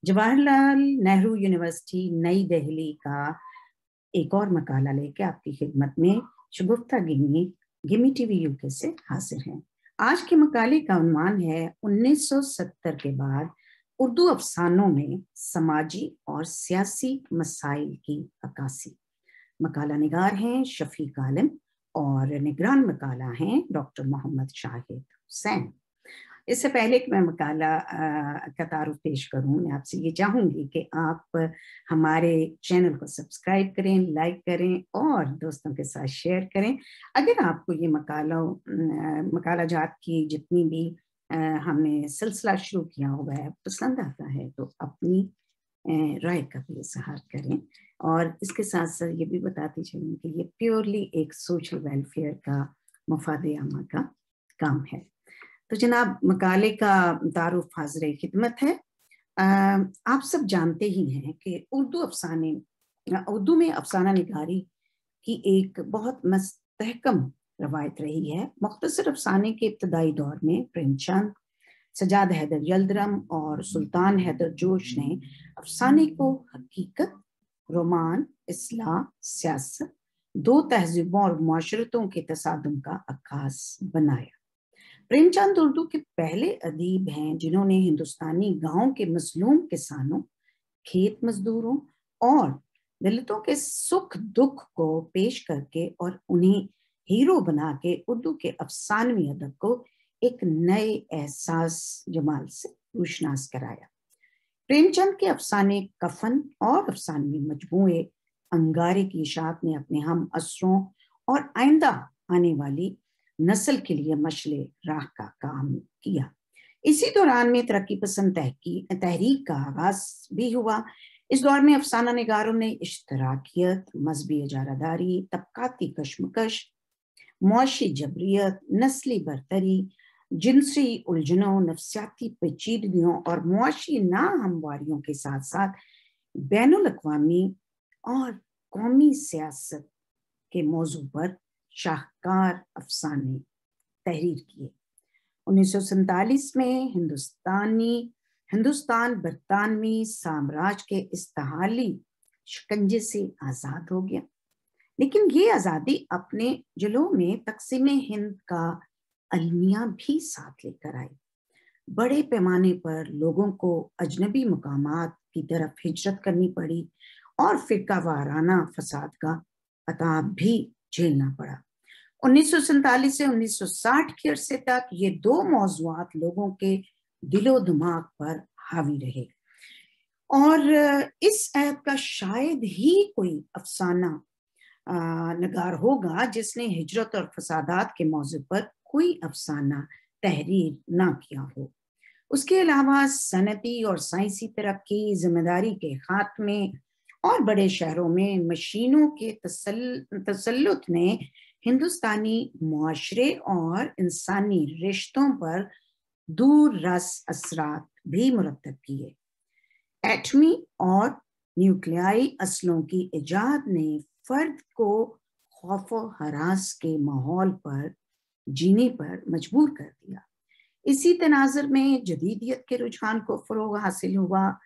Jawahar Lal Nehru university नई दिल्ली का एक और मकाला लेके आपकी खिदमत में शगुफ्ता गिमी टीवी यूके से हाजिर हैं। आज के मकाले का उन्वान है 1970 के बाद उर्दू अफसानों में समाजी और सियासी मसाइल की अक्कासी। मकाला निगार हैं शफीक आलम और निगरान मकाला हैं डॉक्टर मोहम्मद शाहिद हुसैन। इससे पहले कि मैं मकाला का तारुफ पेश करूं, मैं आपसे ये चाहूंगी कि आप हमारे चैनल को सब्सक्राइब करें, लाइक करें और दोस्तों के साथ शेयर करें। अगर आपको ये मकाला जात की जितनी भी हमने सिलसिला शुरू किया हुआ है पसंद आता है तो अपनी राय का भी इजहार करें। और इसके साथ साथ ये भी बताती चलूँ कि ये प्योरली एक सोशल वेलफेयर का मुफाद आमा का काम है। तो जनाब, मकाले का तारुफ हाज़िर खिदमत है। आप सब जानते ही हैं कि उर्दू में अफसाना निगारी की एक बहुत मुस्तहकम रवायत रही है। मुख्तसर अफसाने के इब्तदाई दौर में प्रेमचंद, सजाद हैदर यल्दरम और सुल्तान हैदर जोश ने अफसाने को हकीकत, रोमान, इस्लाह, सियासत, दो तहजीबों और माशरतों के तसादुम का अक्कास बनाया। प्रेमचंद उर्दू के पहले अदीब हैं जिन्होंने हिंदुस्तानी गांव के मजलूम किसानों, खेत मजदूरों और दलितों के सुख दुख को पेश करके और उन्हें हीरो बना के उर्दू के अफसानवी अदब को एक नए एहसास जमाल से रोशनास कराया। प्रेमचंद के अफसाने कफन और अफसानवी मजमूए अंगारे की इशाअत ने अपने हम असरों और आइंदा आने वाली नस्ल के लिए मशले राह का काम किया। इसी दौरान में तरक्की पसंद तहरीक का आगाज भी हुआ। इस दौर में अफसाना निगारों ने इश्तराकियत, मजहबी इजारादारी, तबकाती कशमकश, मुआशी जबरियत, नस्ली बरतरी, जिनसी उलझनों, नफ्सियाती पेचीदगियों और मुआशी नाहमवारियों के साथ साथ बैनुल अक़वामी और कौमी सियासत के मौजू पर शाहकार अफसाने तहरीर किए। 1947 में हिंदुस्तान बरतानवी साम्राज्य के इस्ताहली शिकंजे से आजाद हो गया, लेकिन ये आजादी अपने जलो में तकसीम हिंद का अलमिया भी साथ लेकर आई। बड़े पैमाने पर लोगों को अजनबी मकामात की तरफ हिजरत करनी पड़ी और फिरका वाराना फसाद का अताब भी झेलना पड़ा। 1947 से 1960 के अरसे तक ये दो मौज़ूआत लोगों के दिलो दिमाग पर हावी रहे और इस ऐब का शायद ही कोई अफसाना नगार होगा जिसने हिजरत और फसादात के मौजू पर कोई अफसाना तहरीर ना किया हो। उसके अलावा सनती और साइंसी तरक्की, जिम्मेदारी के खात्मे और बड़े शहरों में मशीनों के तसल्लुत ने हिंदुस्तानी मुआशरे और इंसानी रिश्तों पर दूर रस असरात भी मुरतब किए। एटमी और न्यूक्लियाई असलों की इजाद ने फर्द को खौफ व हरास के माहौल पर जीने पर मजबूर कर दिया। इसी तनाज़ुर में जदीदियत के रुझान को फरोग हासिल हुआ।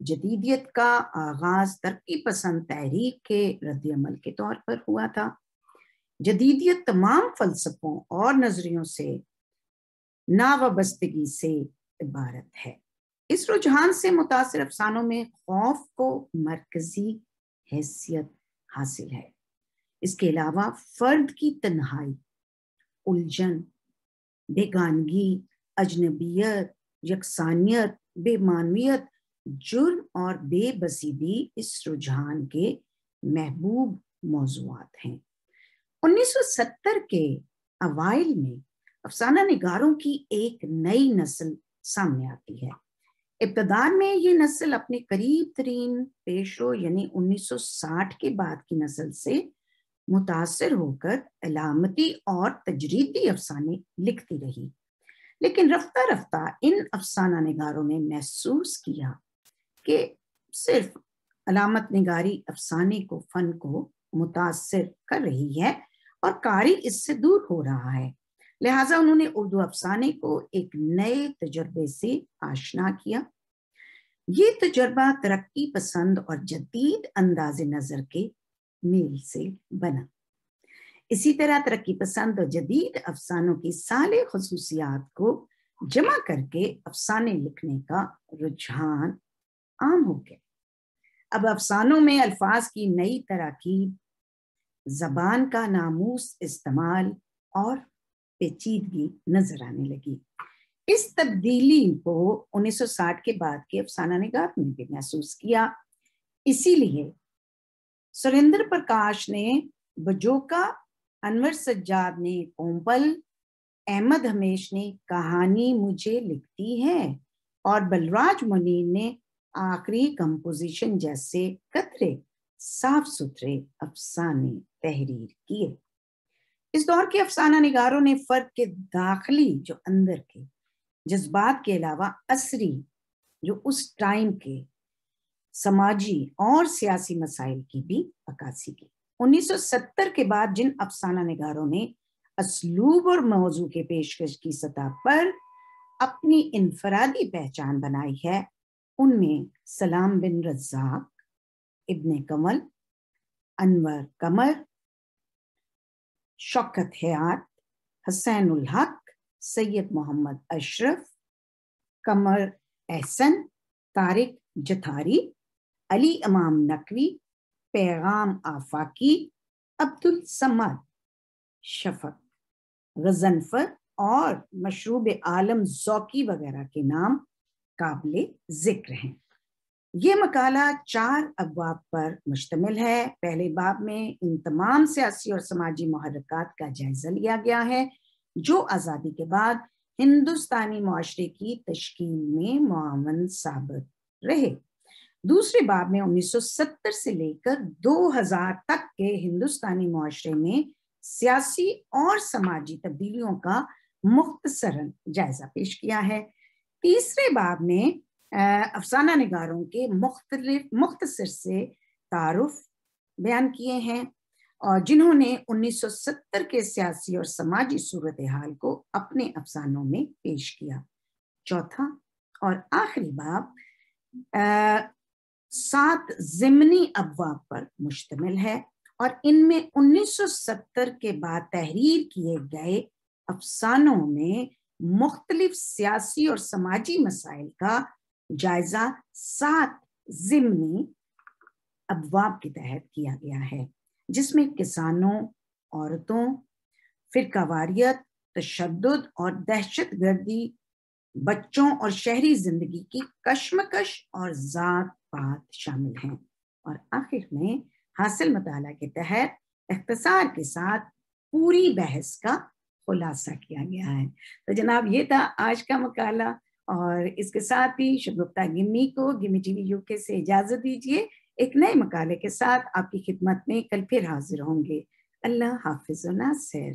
जदीदियत का आगाज तरक्की पसंद तहरीक के रद्द-ए-अमल के तौर पर हुआ था। जदीदियत तमाम फलसफों और नजरियों से नावाबस्तगी से इबारत है। इस रुझान से मुतासिर अफसानों में खौफ को मरकजी हैसियत हासिल है। इसके अलावा फर्द की तन्हाई, उलझन, बेगानगी, अजनबियत, यकसानियत, बेमानवियत, जुर्म और बेबसी भी इस रुझान के महबूब मौज़ूआत हैं। 1970 के अवाइल में अफसाना निगारों की एक नई नस्ल सामने आती है। इब्तदा में ये नस्ल अपने करीब तरीन पेशरो यानी 1960 के बाद की नस्ल से मुतासिर होकर अलामती और तजरीदी अफसाने लिखती रही, लेकिन रफ्ता रफ्ता इन अफसाना निगारों ने महसूस किया कि सिर्फ अलामत निगारी अफसाने को, फन को मुतासिर कर रही है और कारी इससे दूर हो रहा है। लिहाजा उन्होंने उर्दू अफसाने को एक नए तजर्बे से आशना किया। ये तजुर्बा तरक्की पसंद और जदीद अंदाज नजर के मेल से बना। इसी तरह तरक्की पसंद और जदीद अफसानों की साले खसूसियात को जमा करके अफसाने लिखने का रुझान आम हो गया। अब अफसानों में अल्फाज की नई तरकीब, जबान का नामूस इस्तेमाल और पेचीदगी नजर आने लगी। इस तब्दीली को 1960 के बाद के अफसाना निगार ने भी महसूस किया। इसीलिए सुरेंद्र प्रकाश ने बजोका, अनवर सज्जाद ने कोम्पल, अहमद हमेश ने कहानी मुझे लिखती है और बलराज मुनीर ने आखिरी कंपोजिशन जैसे कतरे साफ सुथरे अफसाने तहरीर किए। इस दौर के अफसाना निगारों ने फर्क के दाखिली जो अंदर के जज्बात के अलावा असरी जो उस टाइम के समाजी और सियासी मसाइल की भी अक्कासी की। 1970 के बाद जिन अफसाना निगारों ने असलूब और मौजू के पेशकश की सतह पर अपनी इनफरादी पहचान बनाई है, उनमें सलाम बिन रज़ाक, इब्ने कमल, अनवर कमर, शौकत हयात, हसैन उल हक, सैयद मोहम्मद अशरफ, कमर एहसन, तारिक जथारी, अली इमाम नकवी, पैगाम आफाकी, अब्दुल समद, शफक, गजनफर और मशरूब आलम ज़ौकी वगैरह के नाम काबिले जिक्र हैं। ये मकाला 4 अबवाब पर मुश्तमिल है। पहले बाब में इन तमाम सियासी और समाजी मुहर्रिकात का जायजा लिया गया है जो आज़ादी के बाद हिंदुस्तानी मुआशरे की तश्कील में मुआवन साबित रहे। दूसरे बाब में 1970 से लेकर 2000 तक के हिंदुस्तानी मुआशरे में सियासी और समाजी तब्दीलियों का मुख्तसरन जायजा पेश किया है। तीसरे बाब में अफसाना निगारों के मुख्तसर से तारुफ बयान किए हैं और जिन्होंने 1970 के सियासी और समाजी सूरत हाल को अपने अफसानों में पेश किया। चौथा और आखिरी बाब 7 ज़िमनी अबवाब पर मुश्तमिल है और इनमें 1970 के बाद तहरीर किए गए अफसानों में मुख्तलिफ सियासी और समाजी मसाइल का जायजा 7 ज़िमनी अबवाब के तहत किया गया है, जिसमें किसानों, औरतों, फिरकावारियत, तशद्दुद और दहशतगर्दी, बच्चों और शहरी जिंदगी की कश्मकश और जात पात शामिल हैं। और आखिर में हासिल मताला के तहत इख्तिसार के साथ पूरी बहस का खुलासा किया गया है। तो जनाब ये था आज का मकाला और इसके साथ ही शगुफ्ता गिम्मी को गिम्मी टीवी यूके से इजाजत दीजिए। एक नए मकाले के साथ आपकी खिदमत में कल फिर हाजिर होंगे। अल्लाह हाफिज़ व नासिर।